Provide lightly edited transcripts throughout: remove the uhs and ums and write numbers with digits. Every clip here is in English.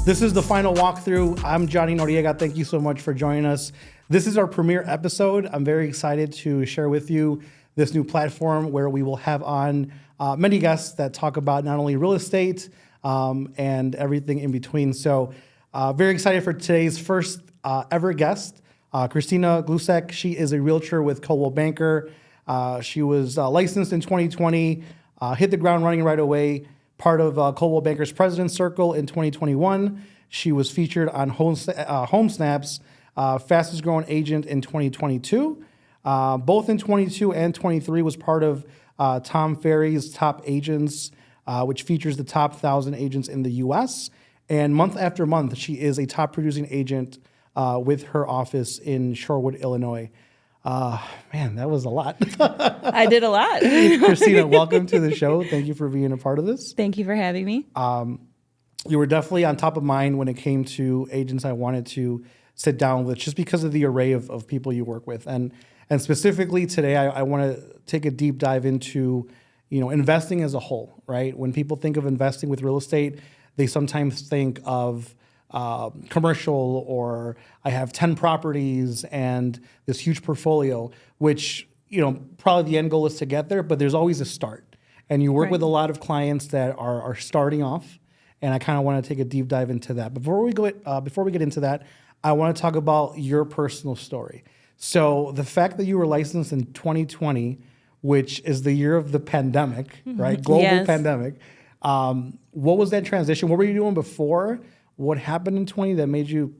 This is the final walkthrough. I'm Johnny Noriega. Thank you so much for joining us. This is our premiere episode. I'm very excited to share with you this new platform where we will have on many guests that talk about not only real estate and everything in between. So very excited for today's first ever guest, Cristina Gluszek. She is a realtor with Coldwell Banker. She was licensed in 2020, hit the ground running right away. Part of Coldwell Banker's President's Circle in 2021. She was featured on Home Snap's fastest growing agent in 2022. Both in 22 and 23 was part of Tom Ferry's Top Agents, which features the top 1,000 agents in the U.S. And month after month, she is a top producing agent with her office in Shorewood, Illinois. Man, that was a lot. I did a lot. Cristina, welcome to the show. Thank you for being a part of this. Thank you for having me. You were definitely on top of mind when it came to agents I wanted to sit down with, just because of the array of people you work with. And specifically today, I want to take a deep dive into, investing as a whole, right? When people think of investing with real estate, they sometimes think of commercial, or I have 10 properties and this huge portfolio, which, probably the end goal is to get there, but there's always a start. And you work with a lot of clients that are starting off, and I kind of want to take a deep dive into that. Before we get into that, I want to talk about your personal story. So the fact that you were licensed in 2020, which is the year of the pandemic, right? Global pandemic. What was that transition? What were you doing before? What happened in 20 that made you,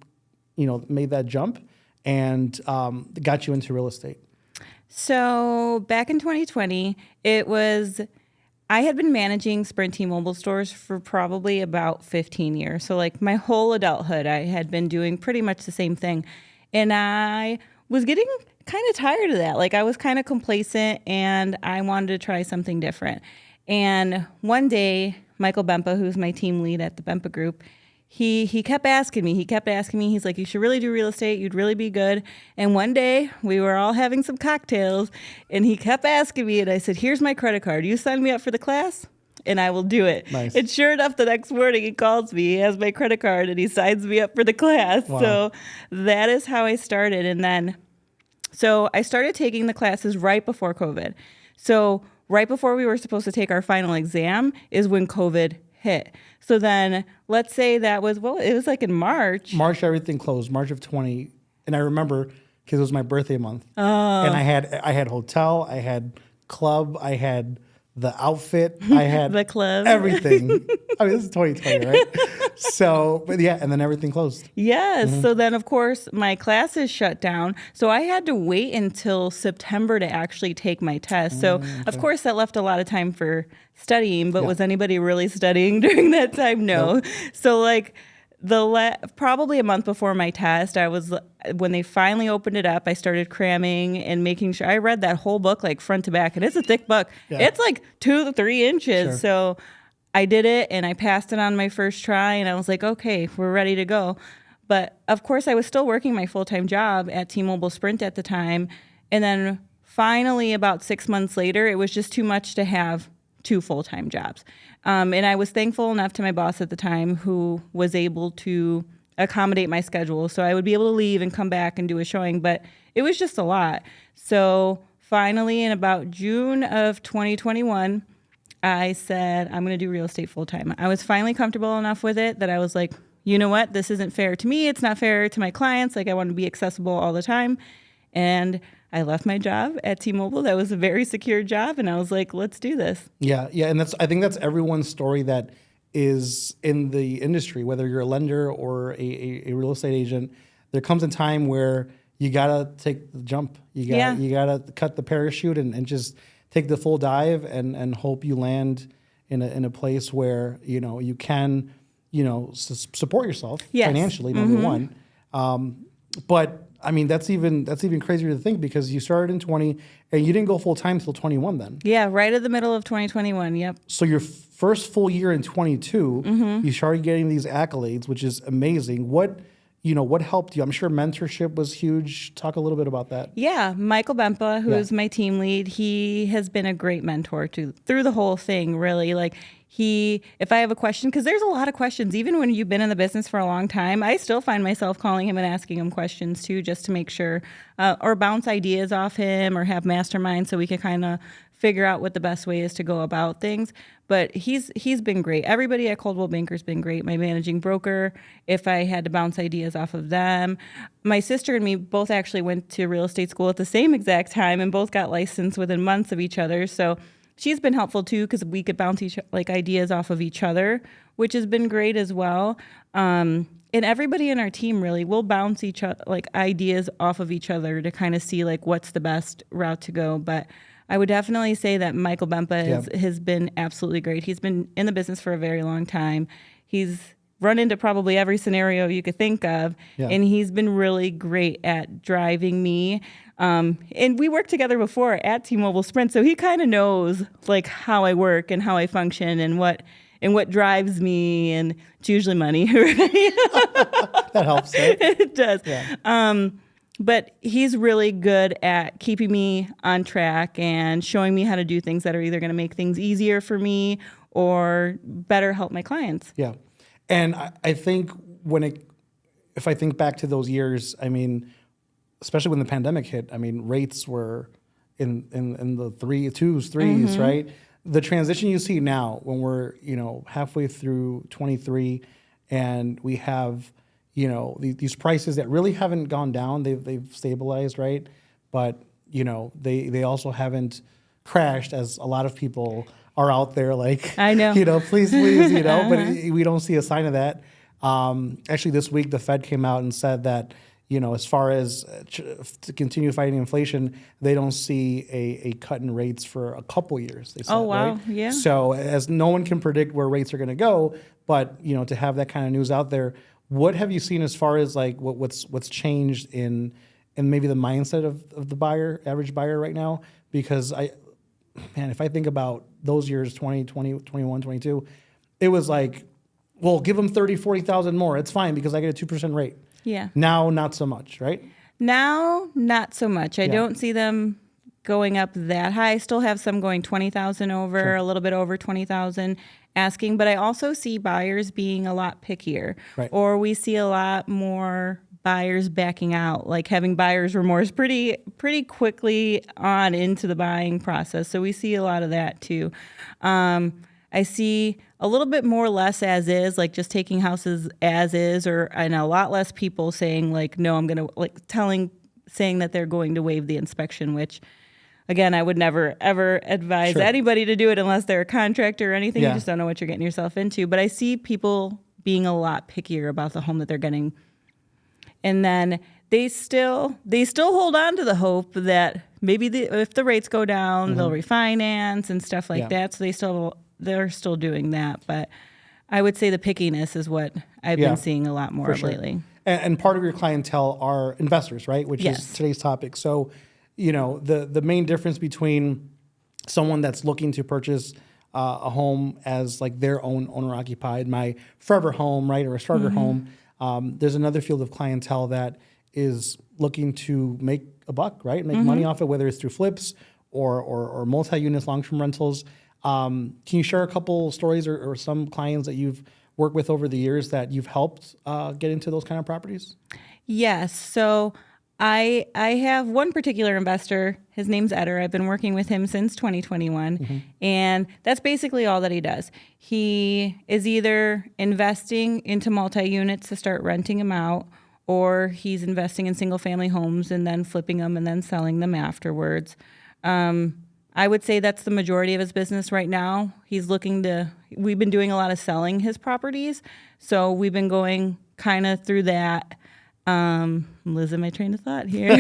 made that jump and got you into real estate? So back in 2020, I had been managing Sprint T-Mobile stores for probably about 15 years. So like my whole adulthood, I had been doing pretty much the same thing. And I was getting kind of tired of that. Like I was kind of complacent and I wanted to try something different. And one day, Michael Bempa, who's my team lead at the Bempa Group, he kept asking me. He's like, you should really do real estate. You'd really be good. And one day we were all having some cocktails and he kept asking me, and I said, here's my credit card. You sign me up for the class and I will do it. Nice. And sure enough, the next morning he calls me, he has my credit card and he signs me up for the class. Wow. So that is how I started. And then, so I started taking the classes right before COVID. So right before we were supposed to take our final exam is when COVID hit. So then let's say that was, it was like in March. March, everything closed, March of 20. And I remember because it was my birthday month. Oh. And I had hotel, I had club, I had the outfit, I had the club, everything. I mean, this is 2020, right? So, but yeah, and then everything closed. Yes. Mm-hmm. So then, of course, my classes shut down. So I had to wait until September to actually take my test. So, of course, that left a lot of time for studying. But was anybody really studying during that time? No. Nope. So, like, probably a month before my test, when they finally opened it up, I started cramming and making sure I read that whole book like front to back, and it's a thick book. Yeah. It's like 2 to 3 inches. Sure. So I did it and I passed it on my first try, and I was like, okay, we're ready to go. But of course, I was still working my full-time job at T-Mobile Sprint at the time. And then finally, about 6 months later, it was just too much to have 2 full-time jobs. And I was thankful enough to my boss at the time, who was able to accommodate my schedule. So I would be able to leave and come back and do a showing, but it was just a lot. So finally, in about June of 2021, I said, I'm going to do real estate full-time. I was finally comfortable enough with it that I was like, you know what? This isn't fair to me. It's not fair to my clients. Like, I want to be accessible all the time. And I left my job at T-Mobile. That was a very secure job. And I was like, let's do this. Yeah. And I think that's everyone's story that is in the industry, whether you're a lender or a real estate agent. There comes a time where you got to take the jump. You got to cut the parachute and just take the full dive and hope you land in a place where, you can, support yourself financially, number one. But I mean, that's even crazier to think, because you started in 20 and you didn't go full time till 21 then. Yeah, right at the middle of 2021. Yep. So your first full year in 22, you started getting these accolades, which is amazing. What helped you? I'm sure mentorship was huge. Talk a little bit about that. Yeah, Michael Bempa, who is my team lead, he has been a great mentor through the whole thing, really. Like, if I have a question, because there's a lot of questions, even when you've been in the business for a long time, I still find myself calling him and asking him questions too, just to make sure, or bounce ideas off him, or have masterminds so we can kind of figure out what the best way is to go about things. But he's been great. Everybody at Coldwell Banker's been great. My managing broker, if I had to bounce ideas off of them. My sister and me both actually went to real estate school at the same exact time and both got licensed within months of each other. So she's been helpful too, because we could bounce ideas off of each other, which has been great as well. And everybody in our team really will bounce ideas off of each other to kind of see what's the best route to go. But I would definitely say that Michael Bempa has been absolutely great. He's been in the business for a very long time. He's run into probably every scenario you could think of, and he's been really great at driving me. And we worked together before at T-Mobile Sprint, so he kind of knows how I work and how I function and what drives me, and it's usually money. That helps, right? It does. Yeah. But he's really good at keeping me on track and showing me how to do things that are either going to make things easier for me or better help my clients. Yeah. And I think if I think back to those years, I mean, especially when the pandemic hit, I mean, rates were in the 3s, right? The transition you see now when we're, halfway through 23 and we have, these prices that really haven't gone down, they've stabilized, right? But, they also haven't crashed, as a lot of people are out there I know. Please, but we don't see a sign of that. Actually, this week, the Fed came out and said that, as far as to continue fighting inflation, they don't see a cut in rates for a couple years, they said, wow. right? Yeah. So as no one can predict where rates are going to go, but, to have that kind of news out there, what have you seen as far as what's changed in maybe the mindset of the average buyer right now? Because if I think about those years, 20, 21, 22, it was well, give them 30, 40,000 more. It's fine because I get a 2% rate. Yeah. Now, not so much, right? Now, not so much. I don't see them going up that high. I still have some going 20,000 over, a little bit over 20,000 asking, but I also see buyers being a lot pickier, right. Or we see a lot more buyers backing out, having buyer's remorse pretty quickly on into the buying process. So we see a lot of that too. I see a little bit more less as is, just taking houses as is, and a lot less people saying no, I'm going to saying that they're going to waive the inspection, which again, I would never ever advise anybody to do it unless they're a contractor or anything. You just don't know what you're getting yourself into. But I see people being a lot pickier about the home that they're getting. And then they still hold on to the hope that maybe if the rates go down, they'll refinance and stuff like that. So they're still doing that. But I would say the pickiness is what I've been seeing a lot more of lately. And part of your clientele are investors, right? Which is today's topic. So, the main difference between someone that's looking to purchase a home as their own owner occupied, my forever home, right, or a starter home. There's another field of clientele that is looking to make a buck, right? Make money off it, whether it's through flips or multi-units, long-term rentals. Can you share a couple stories or some clients that you've worked with over the years that you've helped get into those kind of properties? Yes. So I have one particular investor. His name's Eder. I've been working with him since 2021. And that's basically all that he does. He is either investing into multi-units to start renting them out, or he's investing in single-family homes and then flipping them and then selling them afterwards. I would say that's the majority of his business right now. We've been doing a lot of selling his properties. So we've been going kind of through that. I'm losing my train of thought here.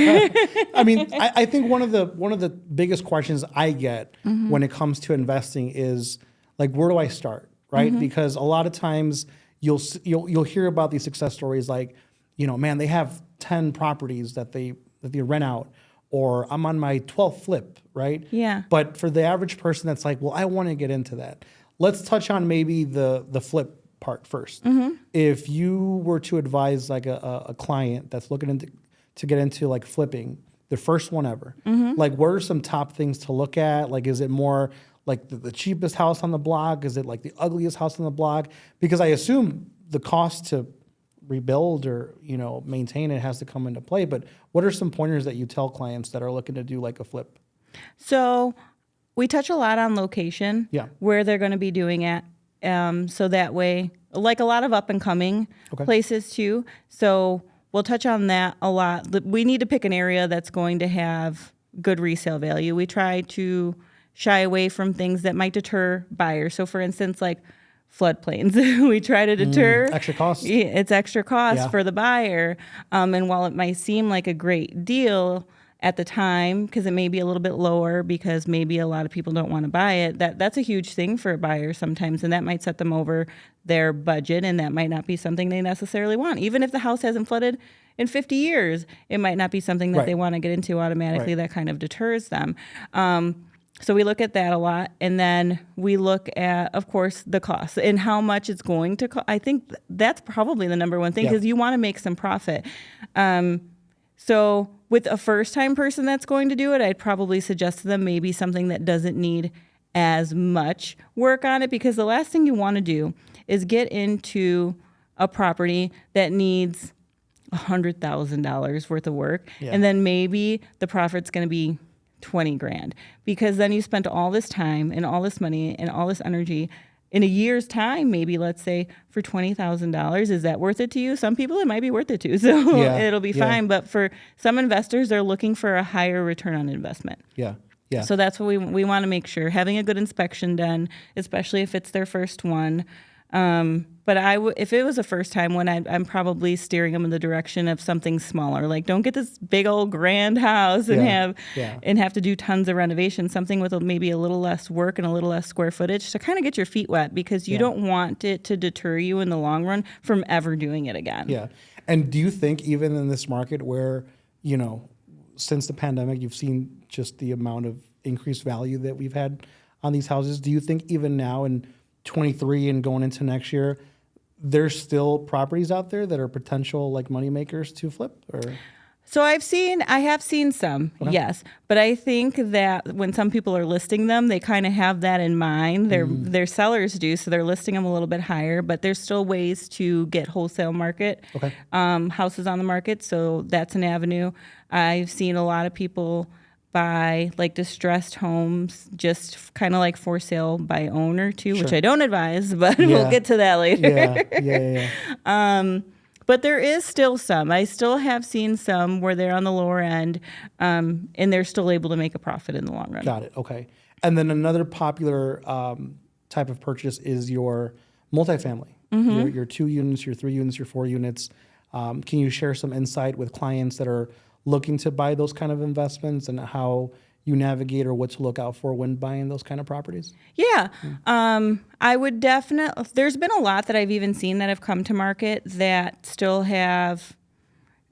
I mean, I think one of the biggest questions I get when it comes to investing is where do I start, right? Because a lot of times you'll hear about these success stories man, they have 10 properties that they rent out, or I'm on my 12th flip, right? Yeah. But for the average person that's well, I want to get into that. Let's touch on maybe the flip part first. If you were to advise a client that's looking to get into flipping, the first one ever, what are some top things to look at? Is it more like the cheapest house on the block? Is it like the ugliest house on the block? Because I assume the cost to rebuild or, maintain it has to come into play. But what are some pointers that you tell clients that are looking to do like a flip? So we touch a lot on location, where they're going to be doing it. So that way, like a lot of up and coming places too. So we'll touch on that a lot. We need to pick an area that's going to have good resale value. We try to shy away from things that might deter buyers. So for instance, like floodplains, we try to deter extra cost. It's extra cost for the buyer. And while it might seem like a great deal at the time, because it may be a little bit lower because maybe a lot of people don't want to buy it, that's a huge thing for a buyer sometimes, and that might set them over their budget, and that might not be something they necessarily want. Even if the house hasn't flooded in 50 years, it might not be something that they want to get into automatically. That kind of deters them. So we look at that a lot, and then we look at, of course, the cost and how much it's going to cost. I think that's probably the number one thing, because you want to make some profit. So with a first-time person that's going to do it, I'd probably suggest to them maybe something that doesn't need as much work on it, because the last thing you want to do is get into a property that needs $100,000 worth of work, and then maybe the profit's going to be 20 grand, because then you spent all this time and all this money and all this energy in a year's time, maybe let's say for $20,000. Is that worth it to you? Some people it might be worth it to, so it'll be fine. But for some investors, they're looking for a higher return on investment. Yeah. So that's what we want to make sure, having a good inspection done, especially if it's their first one. But if it was a first time one, I'm probably steering them in the direction of something smaller. Like, don't get this big old grand house and have to do tons of renovations. Something with maybe a little less work and a little less square footage to kind of get your feet wet, because you don't want it to deter you in the long run from ever doing it again. Yeah. And do you think even in this market where, since the pandemic, you've seen just the amount of increased value that we've had on these houses, do you think even now in 23 and going into next year, there's still properties out there that are potential like money makers to flip? Or so I have seen some, yes, but I think that when some people are listing them, they kind of have that in mind. Their sellers do, so they're listing them a little bit higher. But there's still ways to get wholesale market houses on the market, so that's an avenue. I've seen a lot of people buy like distressed homes, just kind of like for sale by owner too, which I don't advise, but we'll get to that later. But there is still some. I still have seen some where they're on the lower end, and they're still able to make a profit in the long run. Got it. Okay. And then another popular type of purchase is your multifamily. Your 2 units, your 3 units, your 4 units. Can you share some insight with clients that are looking to buy those kind of investments and how you navigate or what to look out for when buying those kind of properties? Yeah. I would definitely, there's been a lot that I've even seen that have come to market that still have,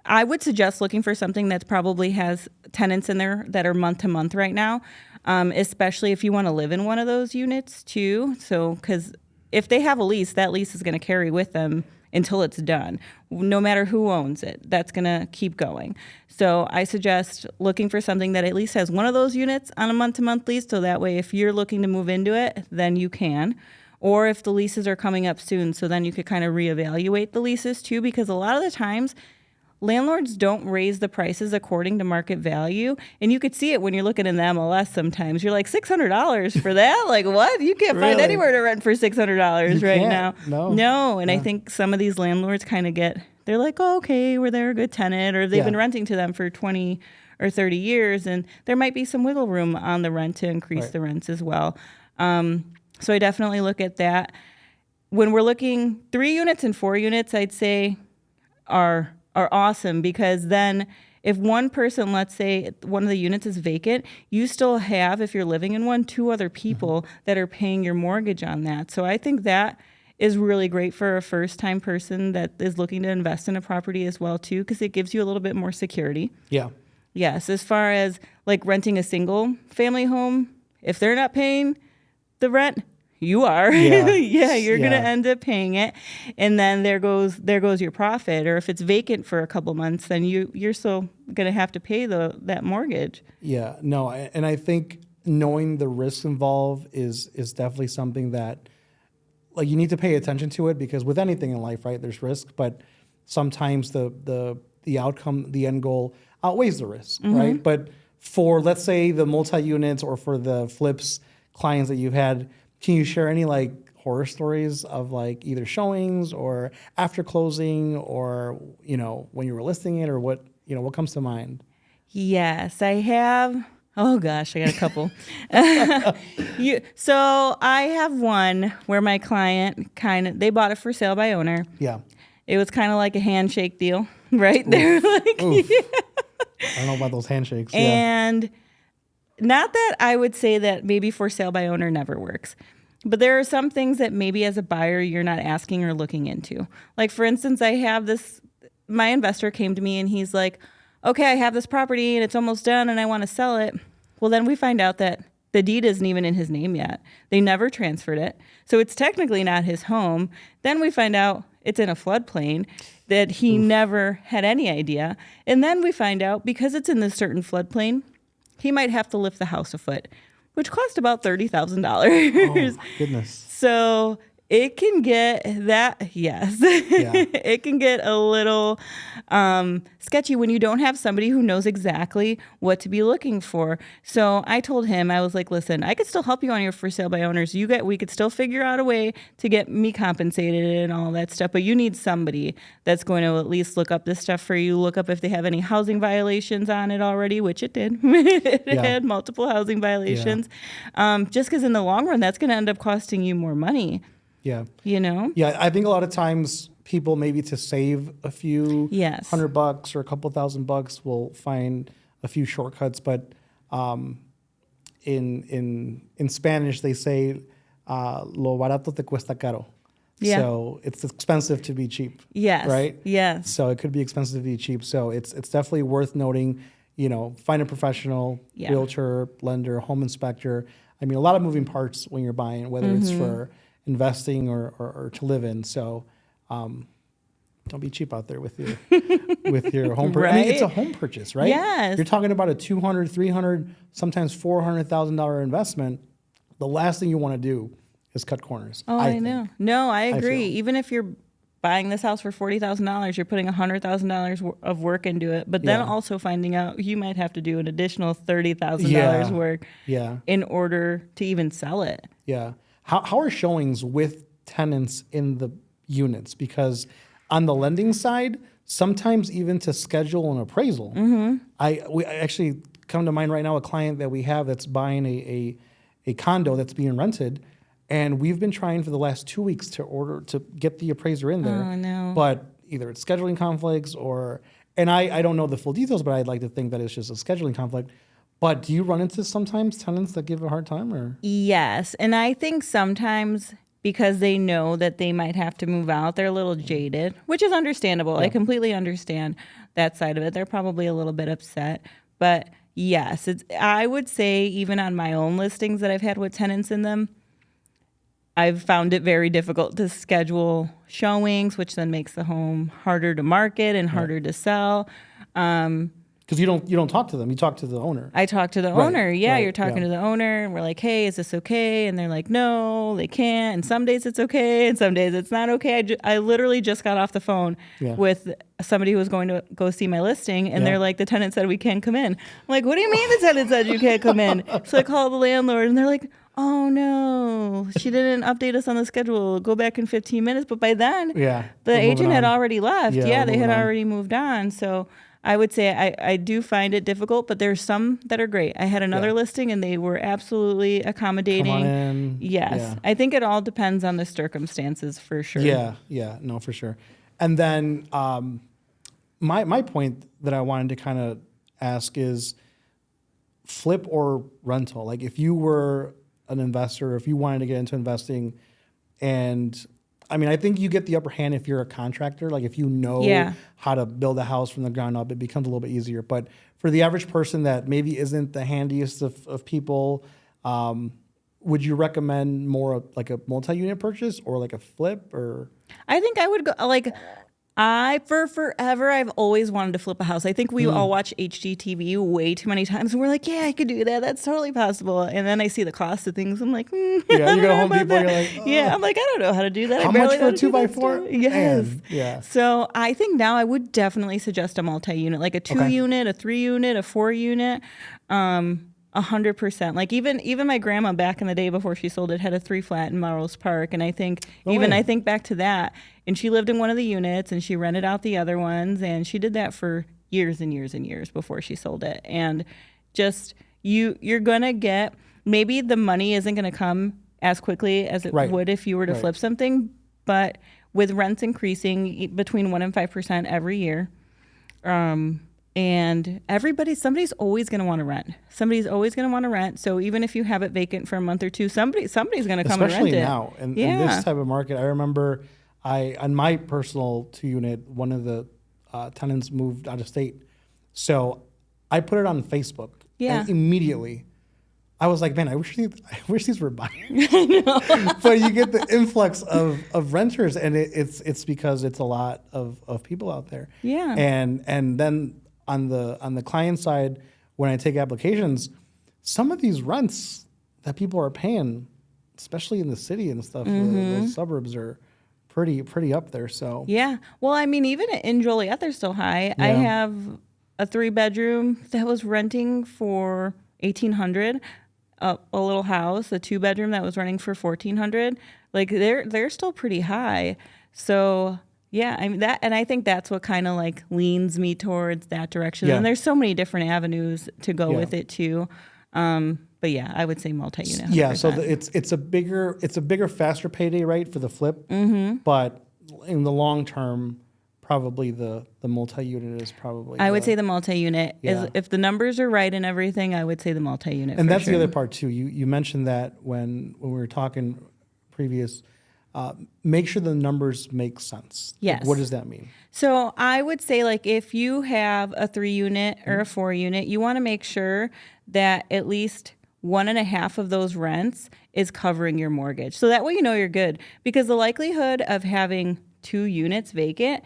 I would suggest looking for something that probably has tenants in there that are month to month right now, especially if you want to live in one of those units too. So, because if they have a lease, that lease is going to carry with them until it's done. No matter who owns it, that's going to keep going. So I suggest looking for something that at least has one of those units on a month-to-month lease, so that way if you're looking to move into it, then you can. Or if the leases are coming up soon, so then you could kind of reevaluate the leases too, because a lot of the times landlords don't raise the prices according to market value. And you could see it when you're looking in the MLS sometimes. You're like, $600 for that? Like, what? You can't find anywhere to rent for $600 right now. No. And I think some of these landlords kind of they're like, oh, okay, they're a good tenant, or they've been renting to them for 20 or 30 years. And there might be some wiggle room on the rent to increase the rents as well. So I definitely look at that. When we're looking 3 units and 4 units, I'd say are awesome, because then if one person, let's say one of the units is vacant, you still have, if you're living in one, 2 other people that are paying your mortgage on that. So I think that is really great for a first-time person that is looking to invest in a property as well too, because it gives you a little bit more security. Yes, as far as like renting a single family home, if they're not paying the rent, you are. You're going to end up paying it. And then there goes your profit. Or if it's vacant for a couple months, then you're still going to have to pay that mortgage. And I think knowing the risks involved is definitely something that like you need to pay attention to it, because with anything in life, right, there's risk, but sometimes the outcome, the end goal outweighs the risk, right? But for, let's say, the multi-units or for the flips clients that you've had, can you share any like horror stories of like either showings or after closing, or, you know, when you were listing it, or what, you know, what comes to mind? Yes, I have. Oh gosh, I got a couple. So I have one where my client they bought it for sale by owner. Yeah. It was kind of like a handshake deal, right? They're like, Oof. I don't know about those handshakes. and not that I would say that maybe for sale by owner never works, but there are some things that maybe as a buyer you're not asking or looking into. Like for instance, I have this, my investor came to me and he's like, okay, I have this property and it's almost done and I want to sell it. Well, then we find out that the deed isn't even in his name yet. They never transferred it. So it's technically not his home. Then we find out it's in a floodplain that he never had any idea. And then we find out because it's in this certain floodplain, he might have to lift the house a foot, which cost about $30,000. Oh, goodness. So it can get that, yes. Yeah. It can get a little sketchy when you don't have somebody who knows exactly what to be looking for. So I told him, I was like, listen, I could still help you on your for sale by owners. We could still figure out a way to get me compensated and all that stuff. But you need somebody that's going to at least look up this stuff for you, look up if they have any housing violations on it already, which it did. It had multiple housing violations. Just because in the long run, that's going to end up costing you more money. Yeah. You know? Yeah, I think a lot of times people maybe to save a few $100 or a couple $1,000 will find a few shortcuts. But in Spanish they say lo barato te cuesta caro. Yeah. So it's expensive to be cheap. Yes. Right? Yes. So it could be expensive to be cheap. So it's definitely worth noting, you know, find a professional, realtor, lender, home inspector. I mean, a lot of moving parts when you're buying, whether it's for investing or to live in. So don't be cheap out there with your home purchase. Right? I mean, it's a home purchase, right? Yes. You're talking about a $200,000, $300,000, sometimes $400,000 investment. The last thing you want to do is cut corners. Oh, I know. No, I agree. Even if you're buying this house for $40,000, you're putting $100,000 of work into it, but then also finding out you might have to do an additional $30,000 work in order to even sell it. Yeah. How are showings with tenants in the units? Because on the lending side, sometimes even to schedule an appraisal, we actually come to mind right now a client that we have that's buying a condo that's being rented, and we've been trying for the last 2 weeks to get the appraiser in there. Oh, no. But either it's scheduling conflicts and I don't know the full details, but I'd like to think that it's just a scheduling conflict. But do you run into sometimes tenants that give a hard time, or? Yes. And I think sometimes because they know that they might have to move out, they're a little jaded, which is understandable. I completely understand that side of it. They're probably a little bit upset. But yes, I would say even on my own listings that I've had with tenants in them, I've found it very difficult to schedule showings, which then makes the home harder to market and harder to sell. Because you don't talk to them, you talk to the owner. I talk to the owner. Yeah, you're talking to the owner, and we're like, hey, is this okay? And they're like, no, they can't. And some days it's okay, and some days it's not okay. I literally just got off the phone with somebody who was going to go see my listing, and they're like, the tenant said we can't come in. I'm like, what do you mean the tenant said you can't come in? So I called the landlord, and they're like, oh no, she didn't update us on the schedule. Go back in 15 minutes. But by then, the agent had already left. Yeah, they had already moved on. So I would say I do find it difficult, but there's some that are great. I had another listing and they were absolutely accommodating. Come on in. Yes. Yeah. I think it all depends on the circumstances for sure. Yeah, no, for sure. And then my point that I wanted to kind of ask is flip or rental. Like if you were an investor, if you wanted to get into investing, and I mean, I think you get the upper hand if you're a contractor. Like if you know how to build a house from the ground up, it becomes a little bit easier. But for the average person that maybe isn't the handiest of people, would you recommend more like a multi-unit purchase or like a flip? Or I think I would go like For forever, I've always wanted to flip a house. I think we all watch HGTV way too many times, and we're like, yeah, I could do that. That's totally possible. And then I see the cost of things. I'm like, Yeah, you go to Home Depot, you're like, oh. Yeah, I'm like, I don't know how to do that. How I barely much for know a how to do that 2x4? stuff. Yes. Man, yeah. So I think now I would definitely suggest a multi-unit, like a 2-unit, a 3-unit, a 4-unit. 100%. Like even my grandma back in the day before she sold it had a 3-flat in Melrose Park, and I think I think back to that, and she lived in one of the units and she rented out the other ones, and she did that for years and years and years before she sold it. And just you're gonna get, maybe the money isn't gonna come as quickly as it would if you were to flip something, but with rents increasing between 1% and 5% every year. And somebody's always going to want to rent. Somebody's always going to want to rent. So even if you have it vacant for a month or two, somebody's going to come and rent it. Especially now in this type of market. I remember on my personal 2-unit, one of the tenants moved out of state. So I put it on Facebook. Yeah. And immediately I was like, man, I wish these were buyers. But you get the influx of renters, and it's because it's a lot of people out there. Yeah. And then on the client side, when I take applications, some of these rents that people are paying, especially in the city and stuff, the suburbs are pretty up there. So yeah, well, I mean, even in Joliet, they're still high. Yeah. I have a 3-bedroom that was renting for $1,800, a little house, a 2-bedroom that was renting for $1,400. Like they're still pretty high. So yeah, I mean and I think that's what kind of like leans me towards that direction. Yeah. And there's so many different avenues to go with it too. But yeah, I would say multi-unit. 100%. Yeah, so it's a bigger, faster payday rate for the flip, but in the long term, probably the multi-unit is probably. I would say the multi-unit is, if the numbers are right and everything, I would say the multi-unit. And that's the other part too. You mentioned that when we were talking previous. Make sure the numbers make sense. Yes. Like, what does that mean? So I would say, like, if you have a 3-unit or a 4-unit, you want to make sure that at least 1.5 of those rents is covering your mortgage. So that way you know you're good. Because the likelihood of having 2 units vacant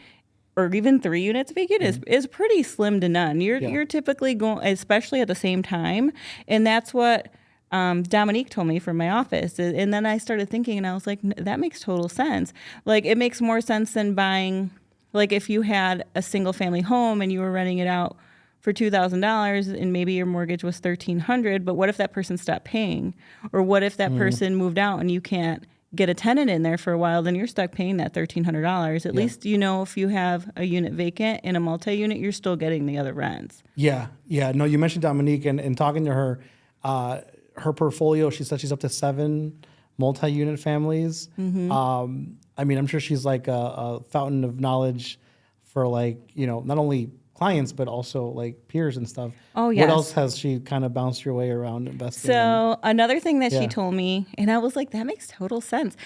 or even 3 units vacant is pretty slim to none. You're typically going, especially at the same time. And that's what Dominique told me from my office. And then I started thinking, and I was like, that makes total sense. Like, it makes more sense than buying, like, if you had a single family home and you were renting it out for $2,000 and maybe your mortgage was $1,300, but what if that person stopped paying? Or what if that person moved out and you can't get a tenant in there for a while, then you're stuck paying that $1,300. At least, you know, if you have a unit vacant in a multi-unit, you're still getting the other rents. Yeah. No, you mentioned Dominique, and talking to her, her portfolio, she said she's up to 7 multi-unit families. I mean, I'm sure she's like a fountain of knowledge for, like, you know, not only clients, but also like peers and stuff. Oh, yes. What else has she kind of bounced your way around investing in? Another thing that she told me, and I was like, that makes total sense.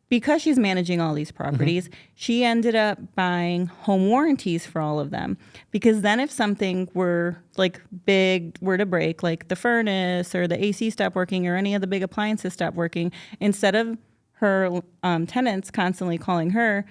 Because she's managing all these properties, she ended up buying home warranties for all of them. Because then if something were to break, like the furnace or the AC stopped working or any of the big appliances stopped working, instead of her tenants constantly calling her,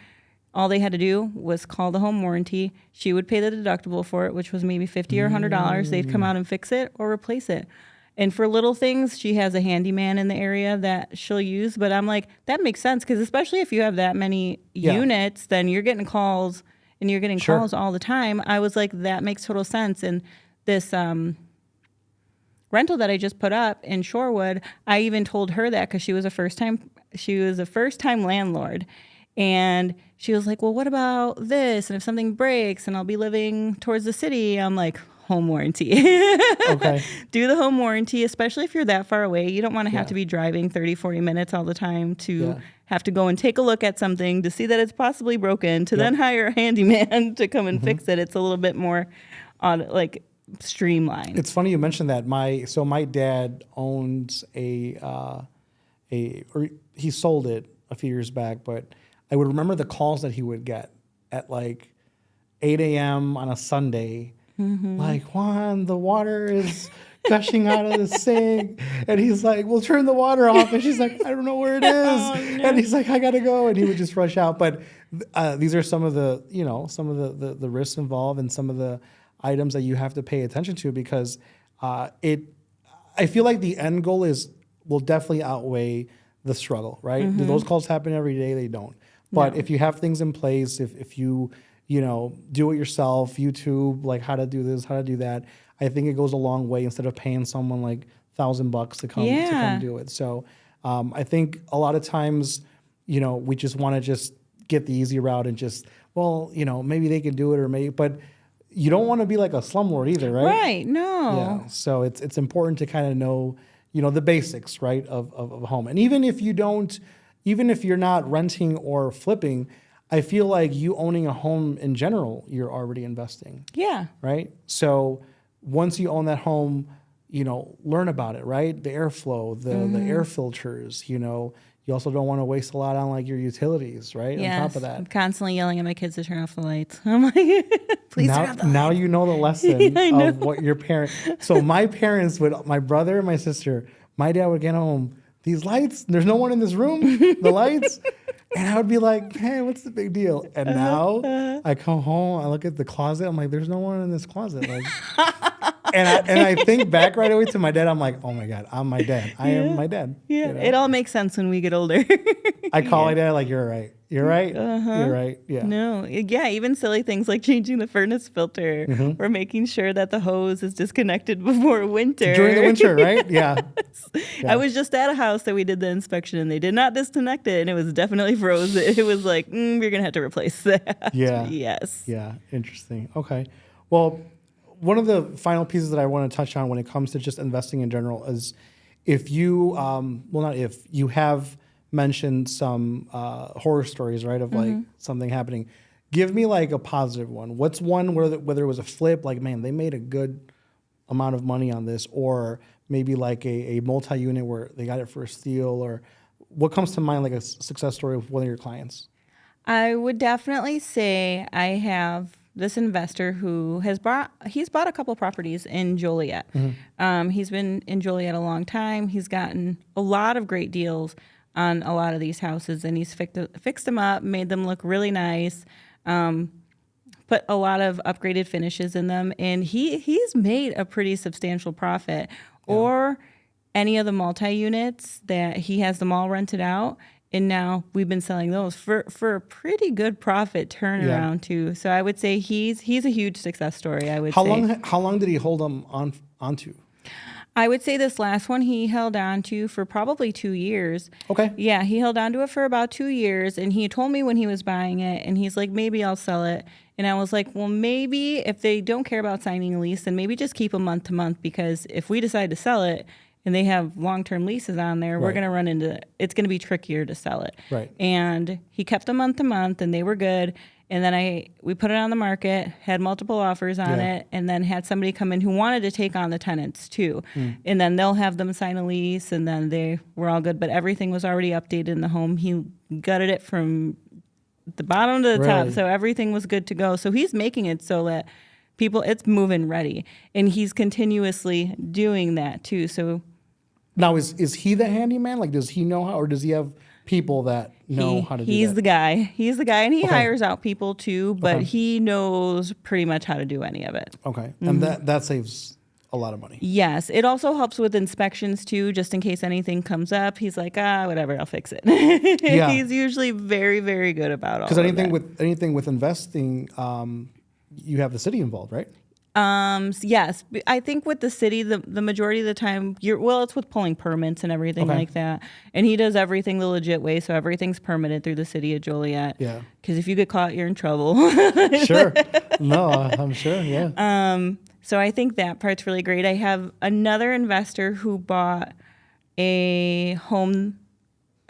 all they had to do was call the home warranty. She would pay the deductible for it, which was maybe $50 or $100. They'd come out and fix it or replace it. And for little things, she has a handyman in the area that she'll use. But I'm like, that makes sense, because especially if you have that many units, then you're getting calls and you're getting calls all the time. I was like, that makes total sense. And this rental that I just put up in Shorewood, I even told her that because she was a first time landlord. And she was like, well, what about this? And if something breaks and I'll be living towards the city, I'm like, home warranty. Okay. Do the home warranty, especially if you're that far away. You don't want to have to be driving 30, 40 minutes all the time to have to go and take a look at something to see that it's possibly broken, to then hire a handyman to come and fix it. It's a little bit more streamlined. It's funny you mentioned that. My dad owns he sold it a few years back, but I would remember the calls that he would get at like 8 a.m. on a Sunday. Like, Juan, the water is gushing out of the sink. And he's like, "We'll turn the water off." And she's like, "I don't know where it is." Oh, no. And he's like, "I gotta go." And he would just rush out. But these are some of the, some of the risks involved and some of the items that you have to pay attention to, because I feel like the end goal will definitely outweigh the struggle, right? Do those calls happen every day? They don't. But if you have things in place, if you, do it yourself, YouTube, like how to do this, how to do that, I think it goes a long way instead of paying someone like $1,000 to come do it. So I think a lot of times, we just want to just get the easy route and just, maybe they can do it, or maybe, but you don't want to be like a slumlord either, right? Right. No. Yeah. So it's important to kind of know, the basics, right, of a home. And even if you're not renting or flipping, I feel like you owning a home in general, you're already investing. Yeah. Right. So once you own that home, learn about it, right? The airflow, the air filters, you also don't want to waste a lot on like your utilities, right? Yes. On top of that. I'm constantly yelling at my kids to turn off the lights. I'm like, please turn off the lights. Now you know the lesson of what your parents. So my parents my brother and my sister, my dad would get home, these lights, there's no one in this room, the lights. And I would be like, "Hey, what's the big deal?" And now I come home, I look at the closet, I'm like, "There's no one in this closet." Like, and I think back right away to my dad. I'm like, "Oh my God, I'm my dad. I am my dad." Yeah, it all makes sense when we get older. I call my dad like, "You're right. You're right. You're right." Yeah. No, yeah, even silly things like changing the furnace filter or making sure that the hose is disconnected before winter. During the winter, right? Yeah. I was just at a house that we did the inspection and they did not disconnect it and it was definitely frozen. It was like, you're going to have to replace that. Yeah. Yes. Yeah. Interesting. Okay. Well, one of the final pieces that I want to touch on when it comes to just investing in general is if you, you have mentioned some horror stories, right, of like something happening. Give me like a positive one. What's one whether it was a flip, like, man, they made a good amount of money on this, or maybe like a multi-unit where they got it for a steal, or what comes to mind like a success story of one of your clients? I would definitely say I have this investor who he's bought a couple properties in Joliet. He's been in Joliet a long time. He's gotten a lot of great deals on a lot of these houses, and he's fixed them up, made them look really nice, put a lot of upgraded finishes in them, and he's made a pretty substantial profit. Yeah. Or any of the multi-units that he has them all rented out, and now we've been selling those for a pretty good profit turnaround too. So I would say he's a huge success story. I would say. How long did he hold them onto? I would say this last one he held on to for probably 2 years. Okay. Yeah, he held on to it for about 2 years, and he told me when he was buying it, and he's like, maybe I'll sell it. And I was like, well, maybe if they don't care about signing a lease, then maybe just keep them month to month, because if we decide to sell it and they have long-term leases on there, we're going to run into, it's going to be trickier to sell it. Right. And he kept them month to month, and they were good. And then we put it on the market, had multiple offers on it, and then had somebody come in who wanted to take on the tenants too. And then they'll have them sign a lease, and then they were all good. But everything was already updated in the home. He gutted it from the bottom to the top, so everything was good to go. So he's making it so that it's move-in ready. And he's continuously doing that too. So now, is he the handyman? Like, does he know how, or does he have people that know how to do that? He's the guy. He's the guy, and he hires out people too, but he knows pretty much how to do any of it. Okay. And that saves a lot of money. Yes. It also helps with inspections too, just in case anything comes up. He's like, whatever, I'll fix it. He's usually very, very good about all of that. Because anything with investing, you have the city involved, right? Yes, I think with the city, the majority of the time, it's with pulling permits and everything like that. And he does everything the legit way, so everything's permitted through the city of Joliet. Yeah. Because if you get caught, you're in trouble. Sure. No, I'm sure. Yeah. So I think that part's really great. I have another investor who bought a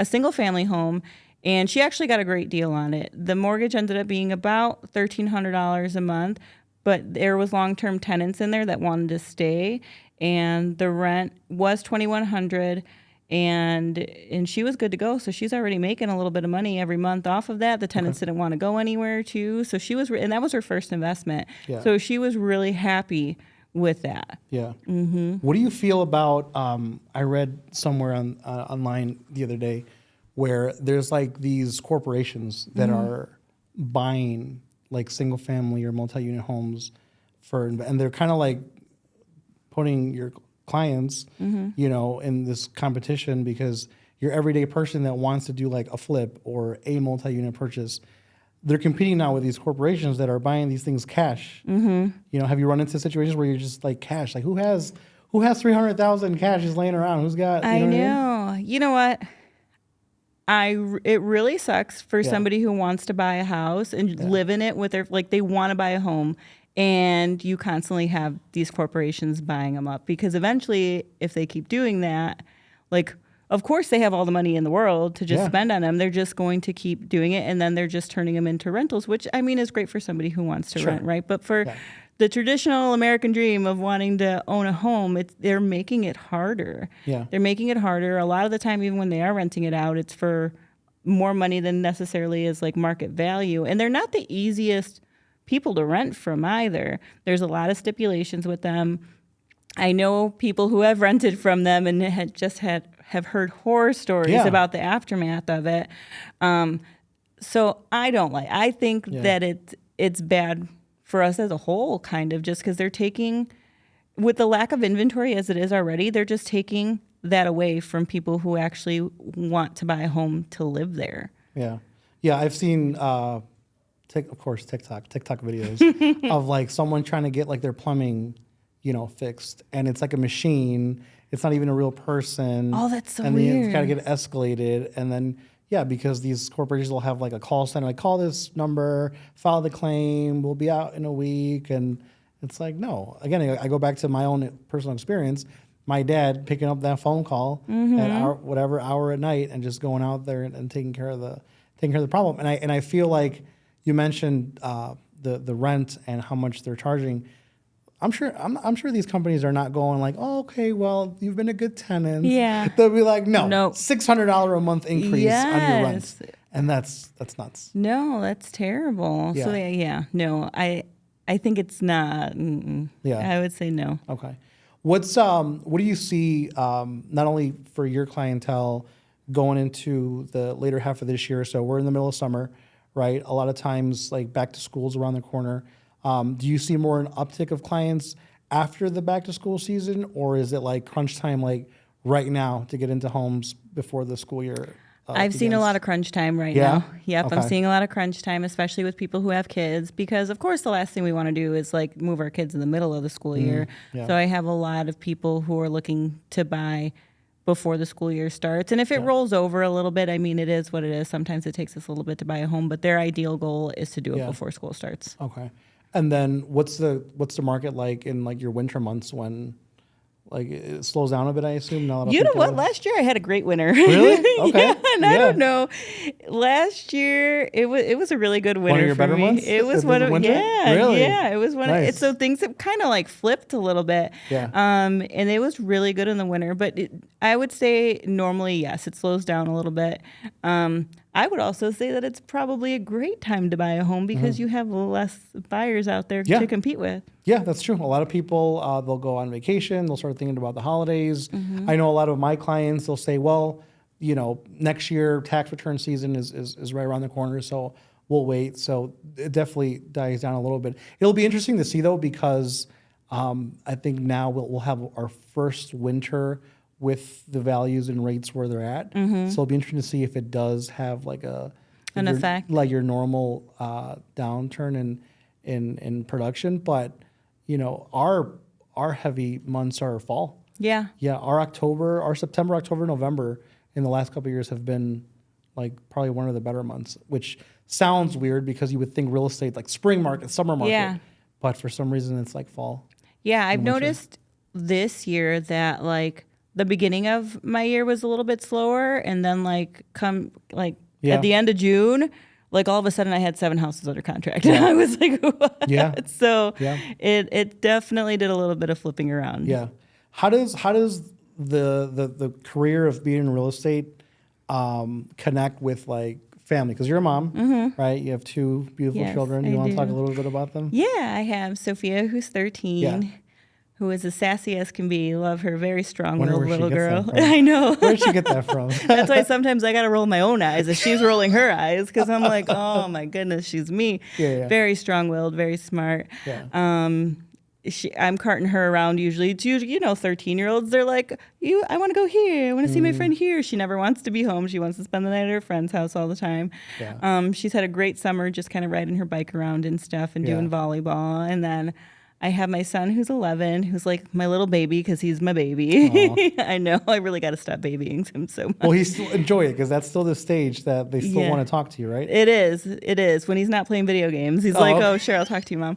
single-family home, and she actually got a great deal on it. The mortgage ended up being about $1,300 a month. But there was long-term tenants in there that wanted to stay, and the rent was $2,100, and she was good to go. So she's already making a little bit of money every month off of that. The tenants didn't want to go anywhere too, so she was, and that was her first investment. Yeah. So she was really happy with that. Yeah. What do you feel about? I read somewhere on online the other day where there's like these corporations that are buying like single family or multi-unit homes and they're kind of like putting your clients, you know, in this competition because your everyday person that wants to do like a flip or a multi-unit purchase, they're competing now with these corporations that are buying these things cash. You know, have you run into situations where you're just like cash? Like who has 300,000 cash just laying around? Who's got? You I know. know. What I mean? You know what? It really sucks for somebody who wants to buy a house and live in it with their, like they want to buy a home, and you constantly have these corporations buying them up because eventually if they keep doing that, like of course they have all the money in the world to just spend on them. They're just going to keep doing it, and then they're just turning them into rentals, which I mean is great for somebody who wants to rent, right? But for the traditional American dream of wanting to own a home, they're making it harder. Yeah. They're making it harder. A lot of the time, even when they are renting it out, it's for more money than necessarily is like market value. And they're not the easiest people to rent from either. There's a lot of stipulations with them. I know people who have rented from them and have heard horror stories about the aftermath of it. So I think that it's bad for us as a whole, kind of, just because they're taking, with the lack of inventory as it is already, they're just taking that away from people who actually want to buy a home to live there. Yeah. Yeah, I've seen, of course, TikTok videos of like someone trying to get like their plumbing, you know, fixed. And it's like a machine. It's not even a real person. Oh, that's so and weird. And it's got to get escalated. And then, because these corporations will have like a call center, like call this number, file the claim, we'll be out in a week. And it's like, no. Again, I go back to my own personal experience. My dad picking up that phone call at whatever hour at night and just going out there and taking care of the problem. And I feel like you mentioned the rent and how much they're charging. I'm sure these companies are not going like, oh, okay, well, you've been a good tenant. Yeah. They'll be like, no, $600 a month increase on your rent. And that's nuts. No, that's terrible. Yeah. So I think it's not. Yeah. I would say no. Okay. What do you see not only for your clientele going into the later half of this year? So we're in the middle of summer, right? A lot of times like back to school's around the corner. Do you see more an uptick of clients after the back to school season, or is it like crunch time like right now to get into homes before the school year? I've seen a lot of crunch time right now. Yep, okay. I'm seeing a lot of crunch time, especially with people who have kids, because of course the last thing we want to do is like move our kids in the middle of the school year. Yeah. So I have a lot of people who are looking to buy before the school year starts. And if it rolls over a little bit, I mean, it is what it is. Sometimes it takes us a little bit to buy a home, but their ideal goal is to do it before school starts. Okay. And then what's the market like in like your winter months when like it slows down a bit, I assume? You know what? Last year I had a great winter. Really? Okay. And I don't know. Last year it was a really good winter. One of your for better me. months? It was one of winter? Really? Yeah. It was one of so things have kind of like flipped a little bit. Yeah. And it was really good in the winter. But I would say normally, yes, it slows down a little bit. I would also say that it's probably a great time to buy a home because you have less buyers out there to compete with. Yeah, that's true. A lot of people, they'll go on vacation. They'll start thinking about the holidays. I know a lot of my clients, they'll say, well, you know, next year tax return season is right around the corner, so we'll wait. So it definitely dies down a little bit. It'll be interesting to see, though, because I think now we'll have our first winter with the values and rates where they're at. So it'll be interesting to see if it does have like an effect, like your normal downturn in production. But you know, our heavy months are fall. Yeah. Our September, October, November in the last couple of years have been like probably one of the better months, which sounds weird because you would think real estate like spring market, summer market. Yeah. But for some reason it's like fall. Yeah, I've noticed this year that like the beginning of my year was a little bit slower, and then at the end of June, like all of a sudden I had 7 houses under contract. And I was like, what? Yeah. So it definitely did a little bit of flipping around. Yeah. How does the career of being in real estate connect with like family? Because you're a mom, right? You have 2 beautiful children. You want to talk a little bit about them? Yeah, I have Sophia, who's 13. who is as sassy as can be. Love her, very Wonder strong-willed where she little gets that girl. from. I know. Where'd she get that from? That's why sometimes I got to roll my own eyes as she's rolling her eyes, because I'm like, oh my goodness, she's me. Yeah. Very strong-willed, very smart. Yeah. I'm carting her around usually. It's usually, 13-year-olds. They're like, I want to go here. I want to see my friend here. She never wants to be home. She wants to spend the night at her friend's house all the time. Yeah. She's had a great summer just kind of riding her bike around and stuff and doing volleyball. And then I have my son who's 11, who's like my little baby because he's my baby. I know. I really got to stop babying him so much. Well, he still enjoy it because that's still the stage that they still want to talk to you, right? It is. It is. When he's not playing video games, he's like, oh, sure, I'll talk to you, Mom.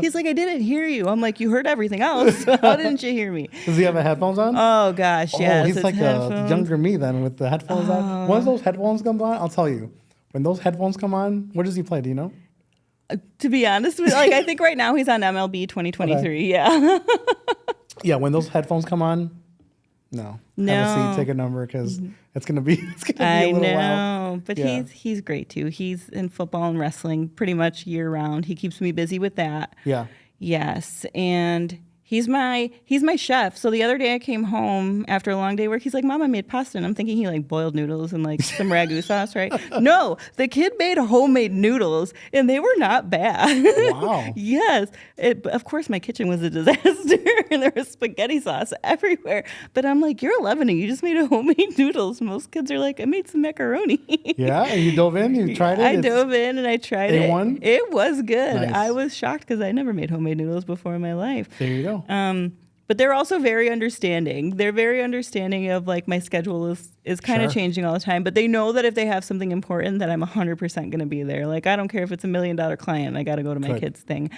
He's like, I didn't hear you. I'm like, you heard everything else. How didn't you hear me? Does he have the headphones on? Oh, gosh, yes. He's like the younger me then with the headphones on. Once those headphones come on, I'll tell you. When those headphones come on, what does he play? Do you know? To be honest with you, I think right now he's on MLB 2023. Okay. Yeah. Yeah, when those headphones come on, no. Have a seat, take a number, because it's gonna be a little while. But he's great too. He's in football and wrestling pretty much year round. He keeps me busy with that. Yeah. Yes, and he's my chef. So the other day I came home after a long day of work. He's like, Mom, I made pasta. And I'm thinking he like boiled noodles and like some ragu sauce, right? No, the kid made homemade noodles and they were not bad. Wow. Yes. Of course, my kitchen was a disaster and there was spaghetti sauce everywhere. But I'm like, you're 11 and you just made homemade noodles. Most kids are like, I made some macaroni. Yeah, and you dove in, you tried it? I dove in and I tried it. A1? It was good. Nice. I was shocked because I never made homemade noodles before in my life. There you go. But they're also very understanding. They're very understanding of like my schedule is kind of changing all the time. But they know that if they have something important, that I'm 100% going to be there. Like I don't care if it's $1 million client, I got to go to my kid's thing.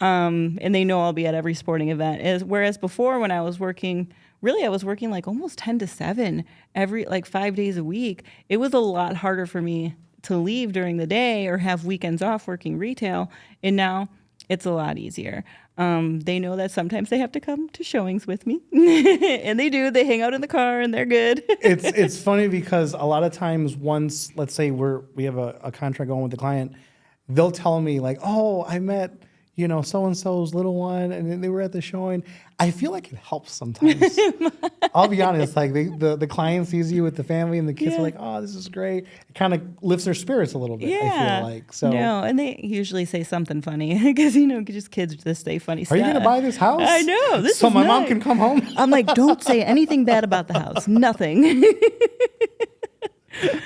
And they know I'll be at every sporting event. Whereas before when I was working, I was working like almost 10 to 7 like 5 days a week. It was a lot harder for me to leave during the day or have weekends off working retail. And now it's a lot easier. They know that sometimes they have to come to showings with me, and they do. They hang out in the car, and they're good. It's funny because a lot of times, once let's say we have a contract going with the client, they'll tell me like, "Oh, I met so and so's little one, and they were at the showing." I feel like it helps sometimes. I'll be honest, like the client sees you with the family, and the kids are like, "Oh, this is great." It kind of lifts their spirits a little bit. Yeah. I feel like so. No, and they usually say something funny because just kids just say funny stuff. Are you going to buy this house? I know. This so is my nice. mom can come home. I'm like, don't say anything bad about the house. Nothing.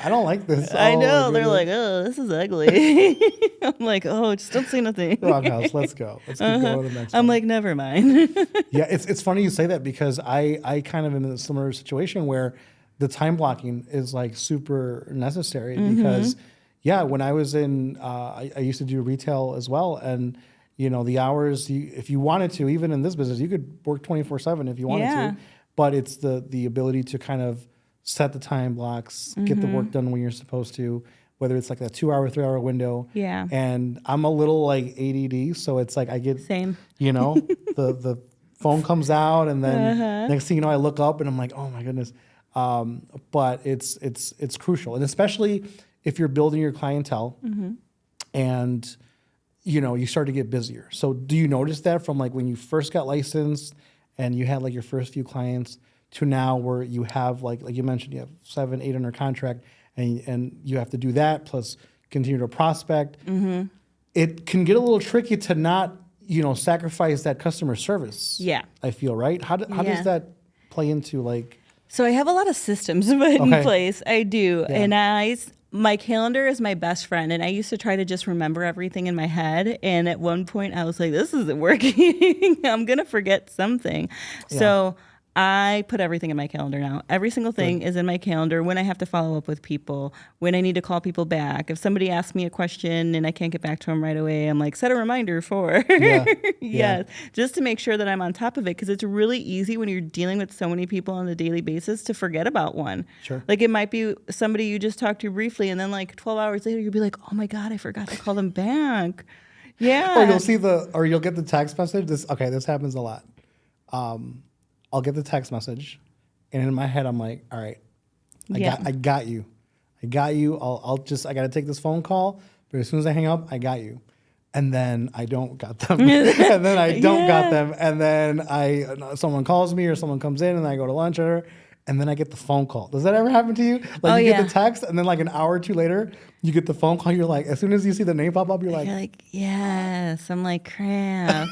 I don't like this. I know. They're like, oh, this is ugly. I'm like, oh, just don't say nothing. Wrong house. Let's go. Let's keep going to the next one. I'm like, never mind. Yeah, it's funny you say that because I kind of am in a similar situation where the time blocking is like super necessary because, when I was in, I used to do retail as well. And, the hours, if you wanted to, even in this business, you could work 24/7 if you wanted to. But it's the ability to kind of set the time blocks, get the work done when you're supposed to, whether it's like a 2-hour, 3-hour window. Yeah. And I'm a little like ADD, so it's like I get, Same. The phone comes out, and then next thing you know, I look up and I'm like, oh my goodness. But it's crucial, and especially if you're building your clientele, and you start to get busier. So do you notice that from like when you first got licensed and you had like your first few clients to now where you have like you mentioned, you have 7-8 under contract, and you have to do that plus continue to prospect. It can get a little tricky to not sacrifice that customer service. Yeah, I feel, right. How does that play into like? So I have a lot of systems put in place. I do, and my calendar is my best friend, and I used to try to just remember everything in my head. And at one point, I was like, "This isn't working. I'm gonna forget something." Yeah. So I put everything in my calendar now. Every single thing is in my calendar. When I have to follow up with people, when I need to call people back. If somebody asks me a question and I can't get back to them right away, I'm like, set a reminder for. Yes, just to make sure that I'm on top of it, because it's really easy when you're dealing with so many people on a daily basis to forget about one. Sure. Like it might be somebody you just talked to briefly, and then like 12 hours later, you'll be like, oh my God, I forgot to call them back. Yeah. Or you'll get the text message. This happens a lot. I'll get the text message, and in my head, I'm like, all right, I got you. I got to take this phone call, but as soon as I hang up, I got you. and then I don't got them, and then I don't got them, and then someone calls me or someone comes in and I go to lunch or, and then I get the phone call. Does that ever happen to you? Like you get the text and then like an hour or two later, you get the phone call. You're like, as soon as you see the name pop up, you're like, yes. I'm like, crap.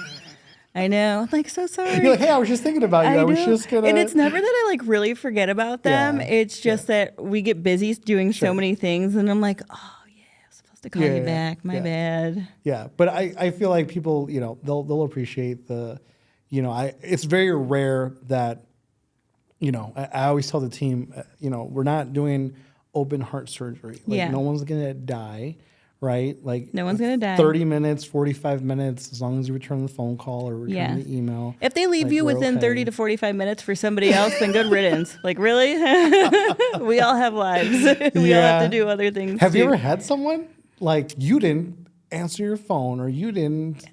I know. I'm like, so sorry. You're like, hey, I was just thinking about you. I was just gonna. And it's never that I like really forget about them. Yeah. It's just that we get busy doing so many things, and I'm like, oh yeah, I was supposed to call you back. My bad. Yeah, but I feel like people, they'll appreciate the, it's very rare that, I always tell the team, we're not doing open heart surgery. Like no one's gonna die. Right? Like no one's going to die. 30 minutes, 45 minutes, as long as you return the phone call or return the email. If they leave you within 30 to 45 minutes for somebody else, then good riddance. Like, really? We all have lives. We all have to do other things. Have you ever had someone like you didn't answer your phone or you didn't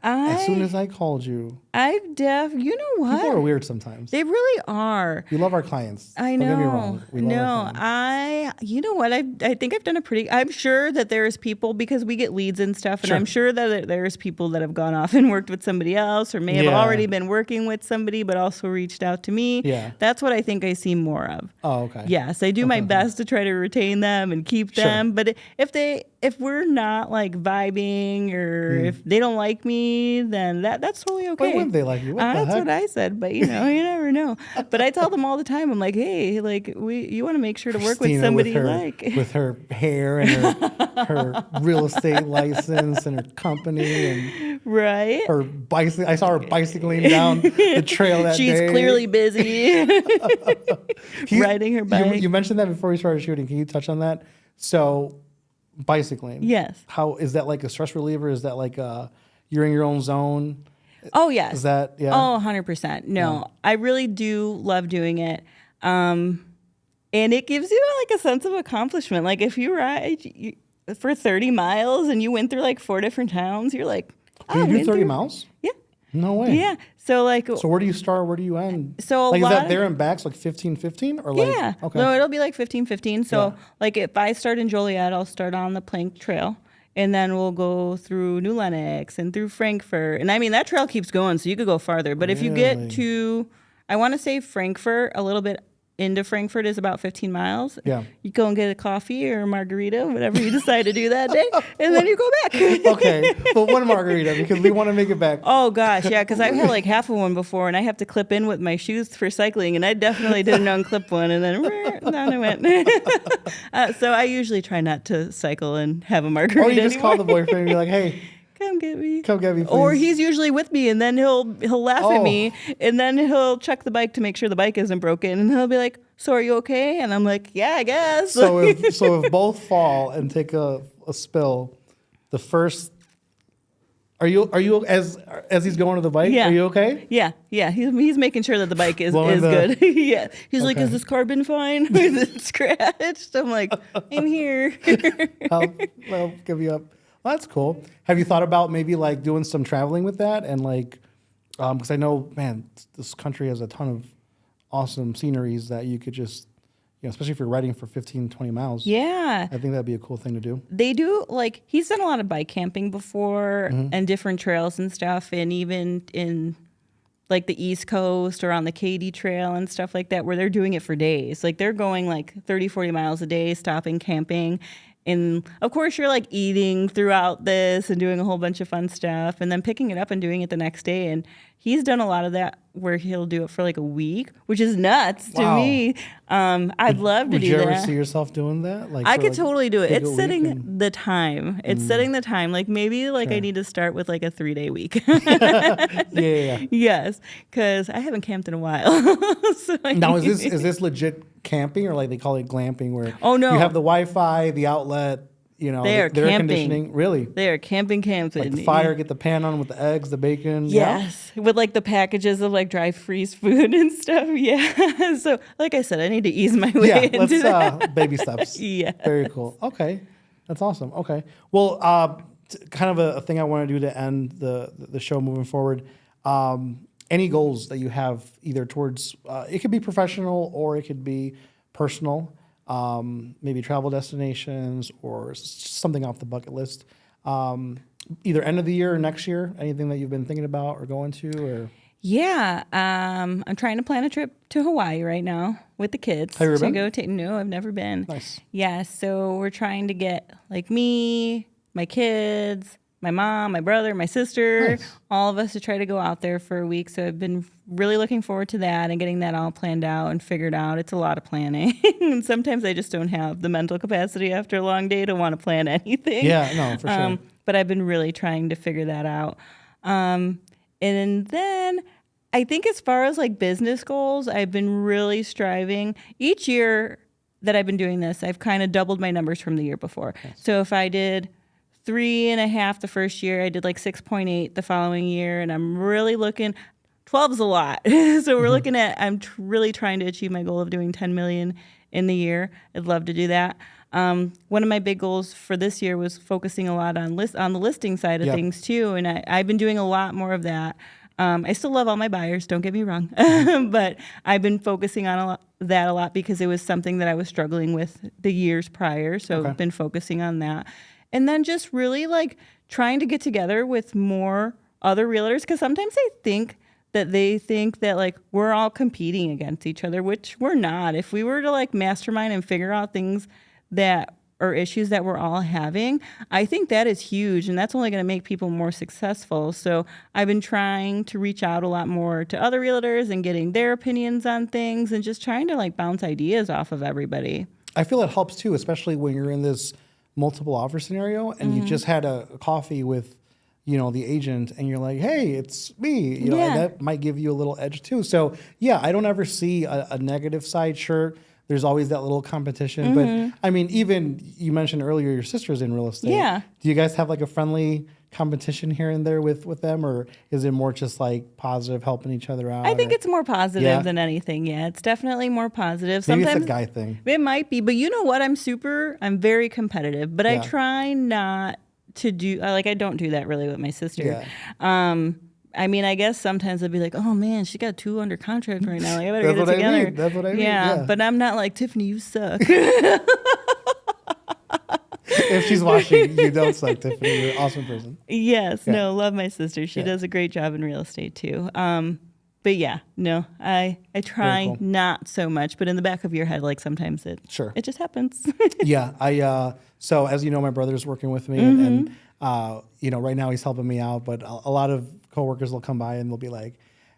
as soon as I called you? You know what? People are weird sometimes. They really are. We love our clients. I know. Don't get me wrong. We love our clients. You know what? I think I've done I'm sure that there's people, because we get leads and stuff, and I'm sure that there's people that have gone off and worked with somebody else or may have already been working with somebody but also reached out to me. Yeah. That's what I think I see more of. Oh, okay. Yes, I do my best to try to retain them and keep them. But if we're not like vibing or if they don't like me, then that's totally okay. Why wouldn't they like you? That's what I said, but you never know. But I tell them all the time, I'm like, hey, like you want to make sure to work with somebody with her hair and her real estate license and her company and her bicycle. I saw her bicycling down the trail that day. She's clearly busy riding her bike. You mentioned that before we started shooting. Can you touch on that? So bicycling. Yes. How is that like a stress reliever? Is that like you're in your own zone? Oh, yes. Is that, Oh, 100%. No, I really do love doing it. And it gives you like a sense of accomplishment. Like if you ride for 30 miles and you went through like 4 different towns, you're like, you do 30 miles? Yeah. No way. Yeah. So where do you start? Where do you end? So is that there and back, like 15-15 or like? Yeah. Okay. No, it'll be like 15-15. So like if I start in Joliet, I'll start on the Plank Trail. And then we'll go through New Lenox and through Frankfurt. And I mean, that trail keeps going, so you could go farther. But if you get to, I want to say Frankfurt, a little bit into Frankfurt is about 15 miles. Yeah. You go and get a coffee or a margarita, whatever you decide to do that day, and then you go back. Okay, but one margarita because we want to make it back. Oh gosh, yeah, because I've had like half of one before, and I have to clip in with my shoes for cycling, and I definitely didn't unclip one, and then down I went. So I usually try not to cycle and have a margarita. Or you just anymore. call the boyfriend and be like, hey. Come get me, please. Or he's usually with me, and then he'll laugh at me, and then he'll check the bike to make sure the bike isn't broken, and he'll be like, "So are you okay?" And I'm like, "Yeah, I guess." So if both fall and take a spill, the first, are you as he's going to the bike? Yeah. Are you okay? Yeah. He's making sure that the bike is good. Yeah. He's like, "Is this carbon fine? Is it scratched?" I'm like, "I'm here." I'll give you up. Well, that's cool. Have you thought about maybe like doing some traveling with that and like, because I know, man, this country has a ton of awesome sceneries that you could just, especially if you're riding for 15, 20 miles. Yeah. I think that'd be a cool thing to do. They do, like, he's done a lot of bike camping before and different trails and stuff. And even in like the East Coast or on the Katy Trail and stuff like that, where they're doing it for days. Like they're going like 30, 40 miles a day, stopping, camping. And of course, you're like eating throughout this and doing a whole bunch of fun stuff and then picking it up and doing it the next day. And he's done a lot of that where he'll do it for like a week, which is nuts to me. I'd love to do that. Would you ever see yourself doing that? Like I could totally do it. It's setting the time. It's setting the time. Like maybe I need to start with like a 3-day week. Yeah. Yes, because I haven't camped in a while. So now is this legit camping or like they call it glamping where you have the Wi-Fi, the outlet, they are the air camping. Conditioning. Really? They are camping. Like the fire, get the pan on with the eggs, the bacon. Yes. Yeah? With like the packages of like dry freeze food and stuff. Yeah. So like I said, I need to ease my way into that. Baby steps. Yeah. Very cool. Okay. That's awesome. Okay. Well, kind of a thing I want to do to end the show moving forward. Any goals that you have either towards, it could be professional or it could be personal. Maybe travel destinations or something off the bucket list. either end of the year or next year? Anything that you've been thinking about or going to? Or Yeah, I'm trying to plan a trip to Hawaii right now with the kids. Have you ever been? Go take. No, I've never been. Nice. Yeah, so we're trying to get like me, my kids, my mom, my brother, my sister, Nice. all of us to try to go out there for a week. So I've been really looking forward to that and getting that all planned out and figured out. It's a lot of planning. And sometimes I just don't have the mental capacity after a long day to want to plan anything. Yeah, no, for sure. But I've been really trying to figure that out. And then I think as far as like business goals, I've been really striving. Each year that I've been doing this, I've kind of doubled my numbers from the year before. Nice. So if I did 3.5 the first year, I did like 6.8 the following year, and I'm really looking. 12 is a lot. So we're looking at, I'm really trying to achieve my goal of doing 10 million in the year. I'd love to do that. One of my big goals for this year was focusing a lot on the listing side of things too. And I've been doing a lot more of that. I still love all my buyers, don't get me wrong, but I've been focusing on that a lot because it was something that I was struggling with the years prior. So I've been focusing on that. And then just really like trying to get together with more other realtors, because sometimes they think that like we're all competing against each other, which we're not. If we were to like mastermind and figure out things that are issues that we're all having, I think that is huge, and that's only going to make people more successful. So I've been trying to reach out a lot more to other realtors and getting their opinions on things and just trying to like bounce ideas off of everybody. I feel it helps too, especially when you're in this multiple offer scenario and you just had a coffee with, the agent, and you're like, hey, it's me, and that might give you a little edge too. So yeah, I don't ever see a negative side. Sure, there's always that little competition, but I mean, even you mentioned earlier your sister's in real estate. Yeah. Do you guys have like a friendly competition here and there with them, or is it more just like positive, helping each other out? I think it's more positive than anything. Yeah, it's definitely more positive. Maybe Sometimes it's a guy thing. It might be, but you know what? I'm very competitive, but I try not to do, I don't do that really with my sister. Yeah. I mean, I guess sometimes I'd be like, oh man, she got 2 under contract right now. Like, I better get it That's what together. I mean. That's what I mean. Yeah, but I'm not like, Tiffany, you suck. If she's watching, you don't suck, Tiffany. You're an awesome person. Yes, no, love my sister. She does a great job in real estate too. But yeah, no, I try not so much, but in the back of your head, like sometimes it just happens. Yeah, so as you know, my brother's working with me, and right now he's helping me out. But a lot of coworkers will come by and they'll be like,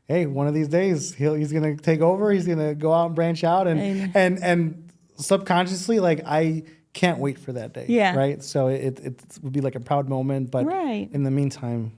"Hey, one of these days he's gonna take over. He's gonna go out and branch out," and subconsciously, like I can't wait for that day. Yeah. Right. So it would be like a proud moment, but in the meantime,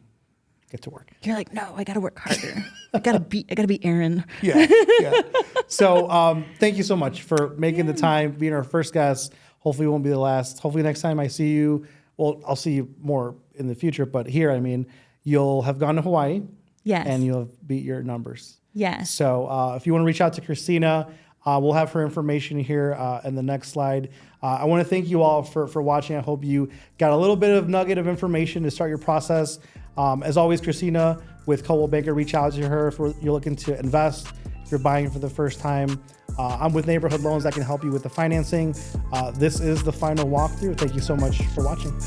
get to work. You're like, no, I got to work harder. I gotta be Aaron. Yeah. So thank you so much for making the time, being our first guest. Hopefully it won't be the last. Hopefully next time I see you, well, I'll see you more in the future, but here, I mean, you'll have gone to Hawaii. Yes. And you'll have beat your numbers. Yes. So if you want to reach out to Cristina, we'll have her information here in the next slide. I want to thank you all for watching. I hope you got a little bit of nugget of information to start your process. As always, Cristina with Coldwell Banker, reach out to her if you're looking to invest, if you're buying for the first time. I'm with Neighborhood Loans that can help you with the financing. This is the final walkthrough. Thank you so much for watching.